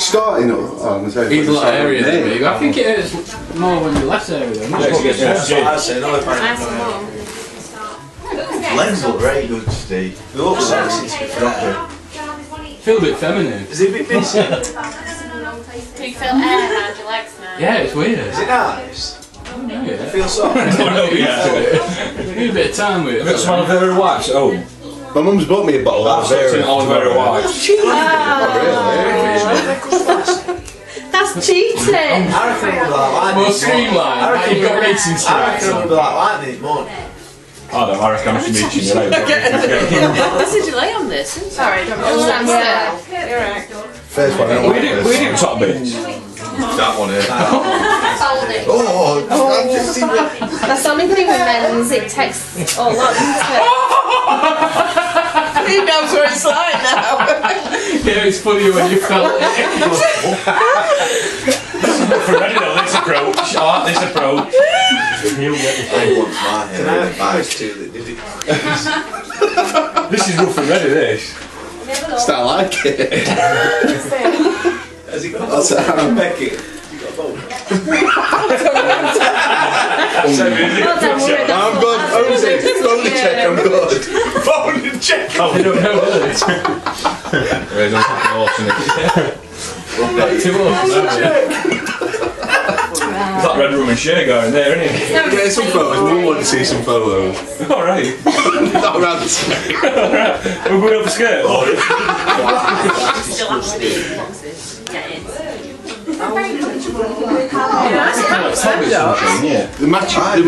starting up. He's a lot area than me. I think it is more when you're less area than me. Lens look very good, Steve. They look sexy to be fair. Feel a bit feminine. Is it a bit messy? Do you feel air around your legs now? Yeah, it's weird. Is it nice? Yeah. It feels soft. I don't know, you need a bit of time with it. Have you got some aloe vera wipes at home? My mum's bought me a bottle of Aloe vera wipes. That's cheating! I reckon it would be like More streamlined. You've got racing stripes. it would be like lightning, more. I reckon I should meet you later. This is delay on this. Sorry, don't stand still. You're right. First one, I don't We didn't top bits. That one here. That's the only thing with men's, it takes all that. He knows what it's like now. Yeah, it's funny when you felt it. For ready though, this approach. I like this approach. He'll get the thing once my hair. Advice too that did it. This is rough and ready, this. Still like it. Has he got a That's boat? how Becky. You got a boat? I'm good. Phone check, I'm good. Phone and check. Oh, they don't know, do they? They don't have to It's like Red Room and Shea going there, isn't it? Get some photos, we want to see some photos. Alright. Not around the We're going up the skateboard. Still have to be boxes. Get in. Yeah. The match, I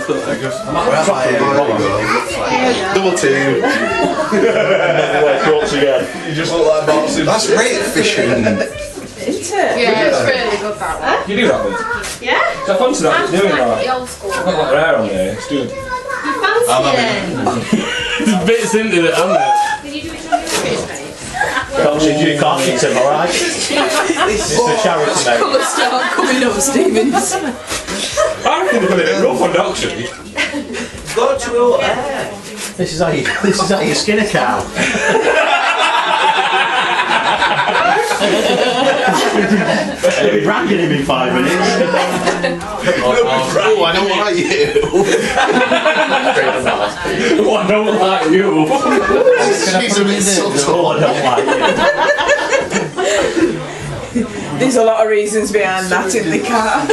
thought double team. You just look like boxing. That's great fishing. Isn't it? Yeah, it's really good that one. You do that then? Yeah? So I fancy that, it's doing The right. old school. I've got like her hair on there, it's doing. You fancy it? There's bits into it, aren't there? Can you do it on your face? Doxey, you can't eat him, alright? It's a charity, mate. Start coming up, Stevens. I reckon they've got it rough on Doxey. Got to go there. This is how you skin a cow. You'll be branding him in 5 minutes. Oh, I don't like you. Oh, I don't like you. She's a bit subtle. Oh, I don't like you. There's a lot of reasons behind that in the car.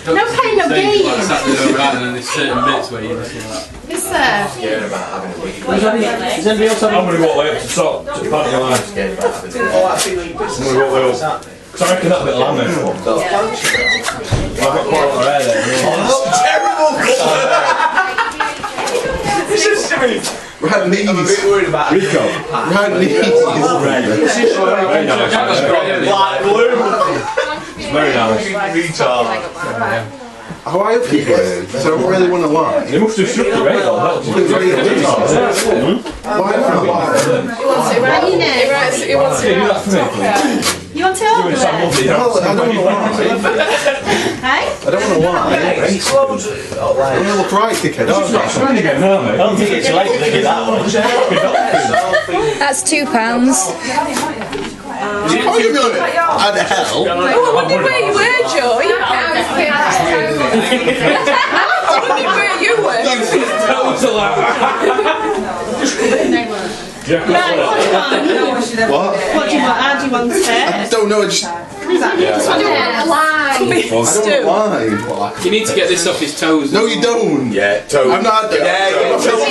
No pain, no gain. Like Saturday around and there's certain bits where you just like... Is there? Scared about having a wee. Does anybody else have I'm going to walk way up to the top, to the party line. Scared about having a wee. Oh, I feel like I'm going to walk way up. Because I reckon that bit of lamb there. I've got quite a lot of hair there. This is silly. Right knees. I'm a bit worried about it. Rico. Right knees. Very nice. Black blue. It's very nice. Retard. How are you people then? So I don't really want to lie. They must have shook the rate on that. Why not? He wants it right in it. He wants Hey, it do that for me, please. You want to open Doing something it? lovely. No, I don't want to lie. Hey? I don't want to lie. I'm going to look right, dickhead. It's not trying again now, mate. I don't think it's late to get that one. That's £2. Oh, you're doing it. How the hell? Oh, I wonder where you were, Joy. I wonder where you were. What? What do you want? How do you want to say? I don't know, I just... I don't lie. You need to get this off his toes. No, you don't. Yeah, toes. I'm not... Yeah, toes. Toes.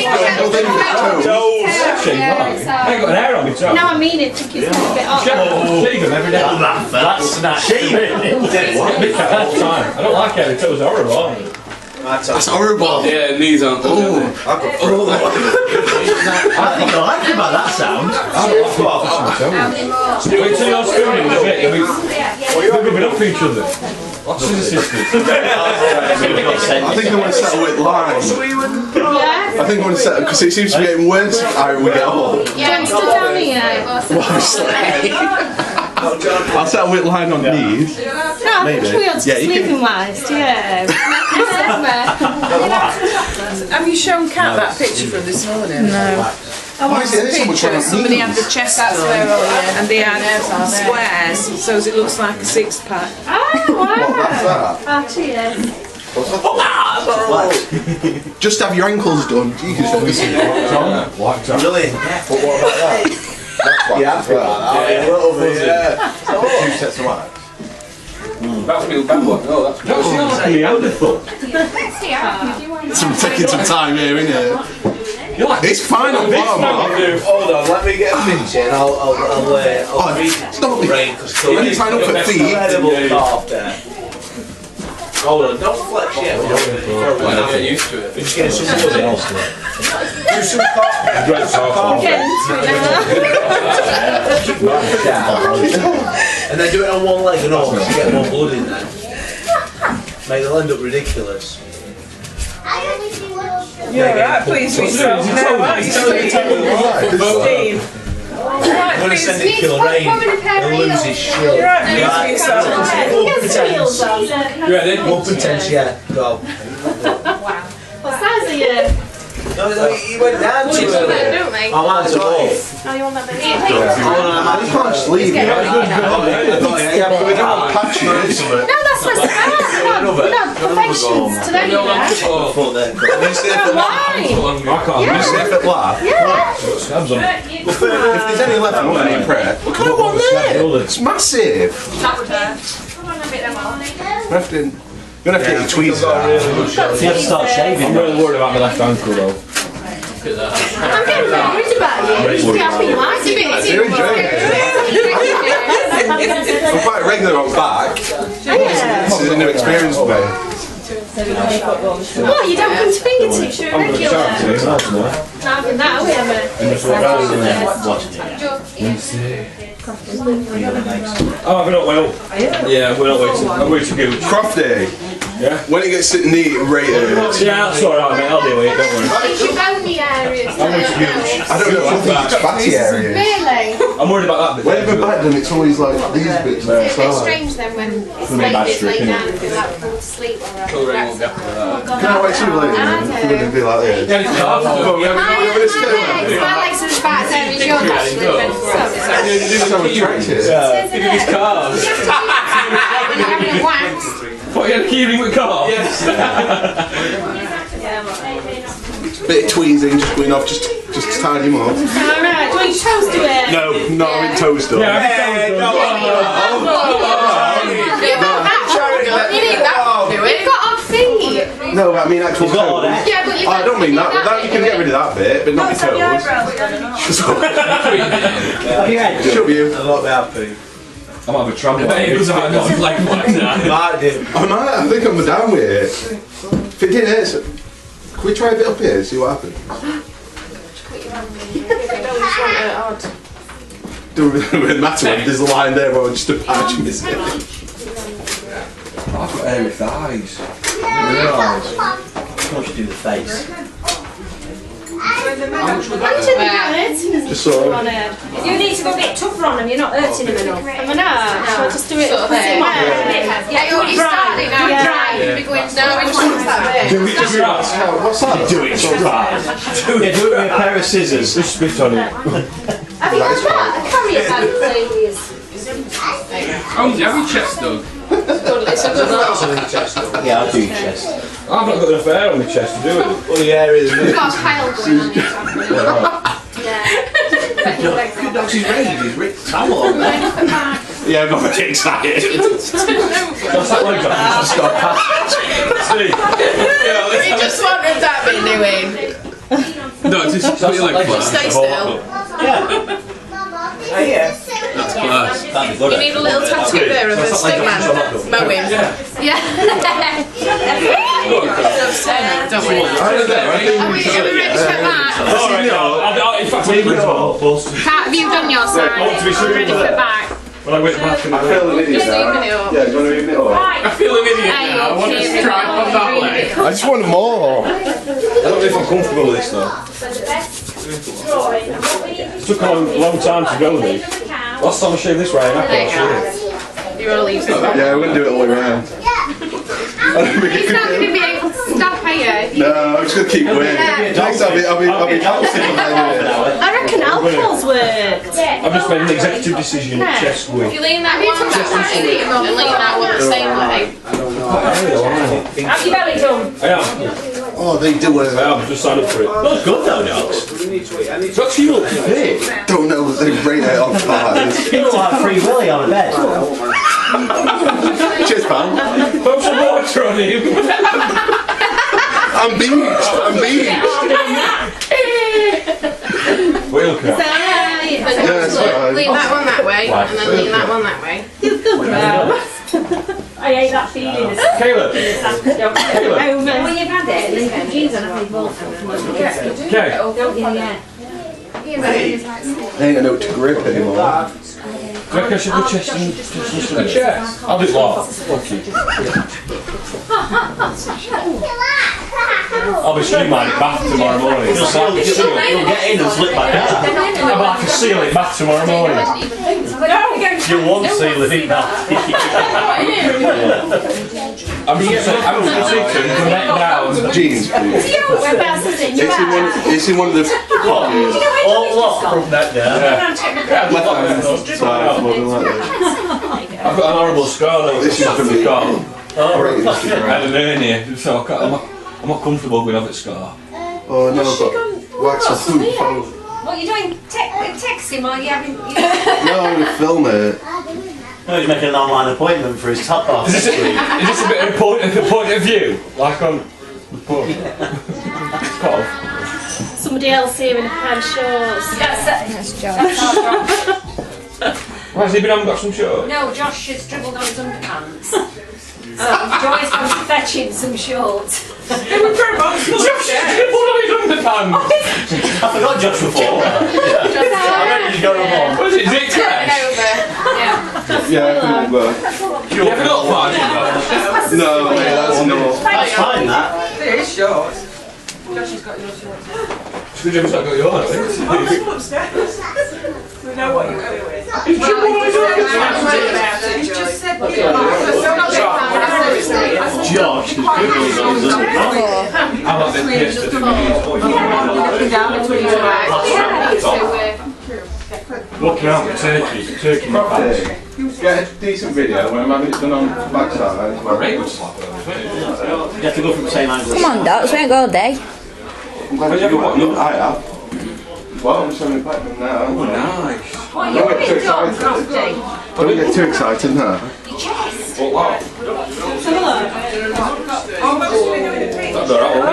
I ain't got an hair on my toe. No, I mean it. Took you a bit off. Shave them every day. That's snatched. All the time. I don't like hairy toes, they're horrible, aren't they? That's horrible. Yeah, knees aren't good, are they? I think I like it by that sound. Wait till you're spooning in a bit, we'll be rubbing up each other. Lots of sisters. I think I want to settle with line. Yeah? I think I want to settle, because it seems to be getting worse as we get old. Yeah, stood down here. Obviously. I'll settle with line on knees. No, I think we ought to sleeping wise, yeah. Have you shown Kat that picture from this morning? No. Why is it so much on Somebody had the chest done and they had are. squares, so it looks like a six-pack. Oh, wow. What's that? Oh, cheers. Just have your ankles done. Jesus. Really? But what about that? That's what Yeah, as well. yeah. A little bit, yeah. 2 sets of wax. That's me bad one. No, that's What's the other Neanderthal? Taking some time here, innit? It's fine on bottom, Mark. Hold on, let me get a pinch in. I'll read Stop rain it. because When you sign up for feet. incredible calf there. Hold on, don't flex yet. I'll get used to it. We're just getting some wood in. Do some calf. Great sauce. And then do it on one leg and all, because you get more blood in there. Mate, they'll end up ridiculous. You're alright, please be strong now, aren't you, Steve? Steve. I'm going to send it to kill rain. He'll lose his shit. You're right, please be strong. You ready? More potential, yeah. Go. What size are you? No, he went down too early. Don't we? I'm out of Oh, you want that baby? Hold on, You can't sleep. No, Patches. that's what's bad. No, perfections to them, you know. You safe at Why? You safe at lab? Yeah. Scabs on it. If there's any left, I'm going to need prayer. Look at that one there. It's massive. You're going to have to get your tweezers out. You have to start shaving. I'm really worried about my left ankle though. I'm getting worried about you. You should be happy you like it. You're enjoying it. I'm quite regular on back. This is a new experience for me. Oh, you don't come to fingertips, you're I'm going to regular. shout to you. Nice, no? Now I'm that away, I'm Oh, I've been up well. Yeah, we're not waiting. I'm way too good. Crofty. Yeah? When it gets sitting neat, rate it. Yeah, that's alright, mate. I'll deal with it, don't worry. It's your bony areas. I'm way too huge. I don't know, I think it's fatty areas. Really? I'm worried about that bit. Whenever back then, it's always like these bits there. It's a bit strange then when it's late, it's late down and feel like we're going to sleep or Cool rain will be after that. Can I wait too late? You're going to be like this. Yeah, it's hard. My legs are as fat as yours. It's so attractive. Look at these cars. What, you had a keyring with cars? Yes. Bit of tweezing, just going off, just to tidy him up. Alright, do you toast to it? No, not having toast done. You need that to do it. You've got odd feet. No, but I mean actual toes. Yeah, but you I don't mean that. You can get rid of that bit, but not your toes. Shove you. I'm not happy. I might have a tramp. I think I'm down with it. If it didn't hurt, so can we try a bit up here and see what happens? Doesn't matter when there's a line there or just a patch missing. I've got hairy thighs. I didn't realise. How much you do the face? Just sort of. You need to go get tougher on them, you're not hurting them enough. Am I not? Shall I just do it? Sort of Put him on? Yeah, you already started now. Yeah. Dry. You'll be going, no, which one's that bit? Do it dry. What's that? Do it dry. Yeah, do it with a pair of scissors. Just spit on it. Have you got that? A carrier bag, please. Oh, have your chest done? It's a good one. Yeah, I'll do your chest. I've not got enough hair on my chest to do it. All the areas. We've got a pile going on it. Good Doxey's ready. He's ripped towel on there. Yeah, I'm not very excited. That's that leg back. Just got past. See? We just wanted that bit doing. No, just put your leg flat. Stay still. That's class. That'd be good. You need a little tattoo there of a stick man. Mowing. Yeah. Don't worry. Are we ready to get back? In fact, leave it all. Have you done your side? Are we ready for back? When I went back in the I feel an idiot now. Even it up. Yeah, do you want to even it up? I feel an idiot now. I want to try on that leg. I just want more. I don't know if I'm comfortable with this though. It took a long time to go with these. Last time I shaved this way, I can't shave it. You're all leaving. Yeah, I wouldn't do it all the way around. He's not going to be able to stop higher. No, I'm just gonna keep winning. Next, I'll be calcium. I reckon alcohol's worked. I've just made an executive decision. Chest If win. you lean that one that way and lean that one the same way. Have your belly done? I am. Oh, they do it. I am. Just signed up for it. That's good though, Dox. Dox, you look fit. Don't know that they rate it on cars. People like Free Willy on a bed. Cheers, pal. Put some water on him. I'm beached. I'm beached. What are you looking at? it's fine. Lean that one that way and then lean that one that way. I ate that feeding. Caleb. Caleb. When you've had it, then you jeans on a ball. Okay. Ain't a note to grip anymore. Do you reckon I should go chest and a chest? I'll do what? Fuck you. I'll be sealing my bath tomorrow morning. You'll get in and slip back out. I'll have to seal it back tomorrow morning. You won't seal it now. I'm just going to neck down. Jeans, please. It's in one of the pockets. All lot from that down. Left hand side, more than likely. I've got an horrible scar though. This is from the car. I had an hernia, so I'm not comfortable going off at scar. Oh no, I've got wax on my phone. What are you doing? Texting while you're having... No, I'm going to film it. No, he's making an online appointment for his top half. Is this a bit of a point of view? Like on the pub? Somebody else here in a pair of shorts. That's Josh. Has he been on got some shorts? No, Josh has dribbled on his underpants. Joy's gone fetching some shorts. Josh dribbled on his underpants! I forgot Josh before. I reckon he's going on. What is it? Is it trash? Yeah, I couldn't work. You haven't got five? No, mate, that's enough. That's fine, that. It is short. Josh has got your shorts. It's good job it's not got yours, I think. We know what you're doing. You just said Josh is good. I'm not been pissed at the walking out with turkey in my pants. Get a decent video when I'm having it done on the backside. My rate would slap it. You have to go from the same angle. Come on, Dox, we ain't got all day. I'm glad you got one. I have. Well, I'm just having it back now. Oh, nice. What are you doing, Doxey? Don't get too excited now. Your chest. Oh, wow. That's alright, Oh.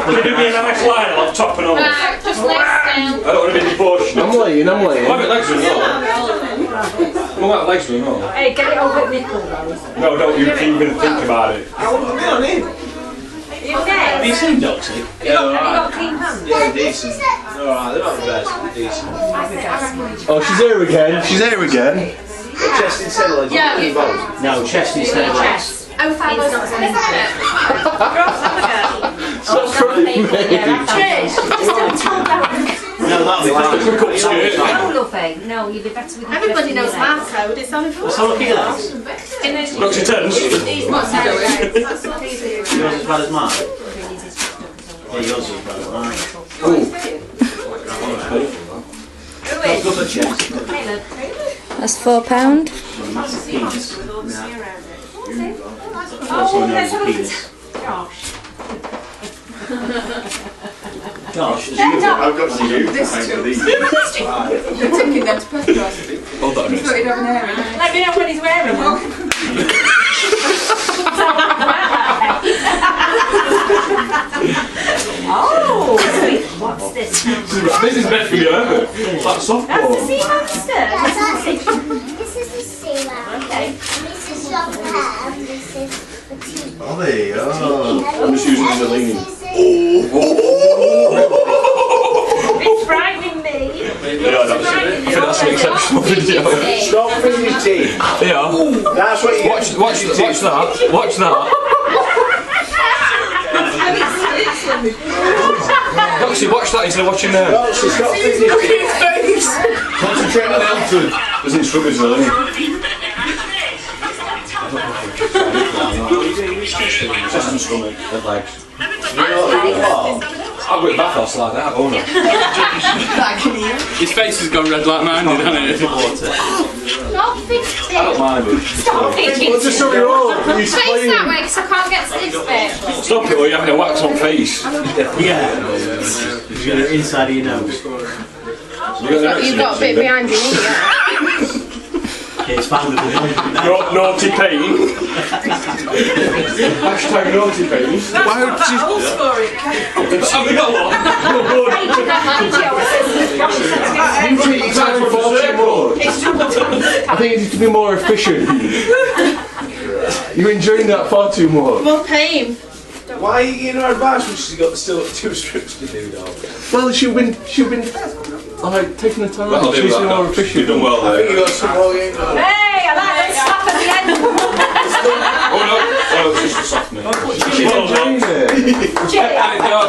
Can you do me a nice line like top and all? Just legs down. I don't want to be proportional. I'm laying. I'll have it legs or not. I'll have legs or not. Hey, get it over the nipple, though. No, don't you even think about it. You okay? Have you seen Doxey? Have you got clean hands? Yeah, decent. Alright, they're not the best, but decent. Oh, she's here again. She's here again. Chest instead of legs. Yeah. No, chest instead of legs. Oh, fab. Stop throwing me. No, that'll be fine. No, lovey. No, you'd be better with your Everybody dressing knows your my legs. code. It's on a Let's have a look at your legs. Looks intense. What's he doing? Yours as bad as mine? Yeah, yours is bad as mine. Let's go for chest. That's £4. Massive penis. Oh, Also known let's as have a look penis. at Josh. Josh, I've got to you behind these. taking them to press. Hold on a minute. Let me know when he's wearing them. Oh, what's this? This is meant for you, isn't it? Like softball. That's the sea monster. This is the sailor. Okay. And this is your hair. And this is the teeth. oh, there you go. I'm just using the lean. It's frightening me. Yeah, I think that's an exceptional video. Stop freezing your teeth. Yeah. That's what you Watch that. Watch that. Doxey, watch that instead of watching them. Doxey, stop freezing your teeth. Concentrate on Elton. There's instructors there, isn't he? Chest and stomach and legs. Okay. I'll go to bathhouse like that, won't I? His face has gone red like mine did, hasn't it? Stop fixing. I don't mind it. Stop fixing. Well, just so you're all. He's Face playing. that way because I can't get to this bit. Stop it or you're having a wax on face. Yeah. You got it inside of your nose. You've got a bit behind your ear. Yeah, it's found with the Naughty pain. Hashtag naughty pain. Why would you? I'll score it. Have we got one? You're trying far too more. I think you need to be more efficient. You're enjoying that far too more. We'll pay him. Why are you getting her advice when she's still got 2 strips to do though? Well, she'll been like taking her time. Well, I'll do She's that more now. efficient. You've done well I think there. you got some more in though. Hey, I like that stuff at the end. Oh no, it's just a softening. She's enjoying it. Chili.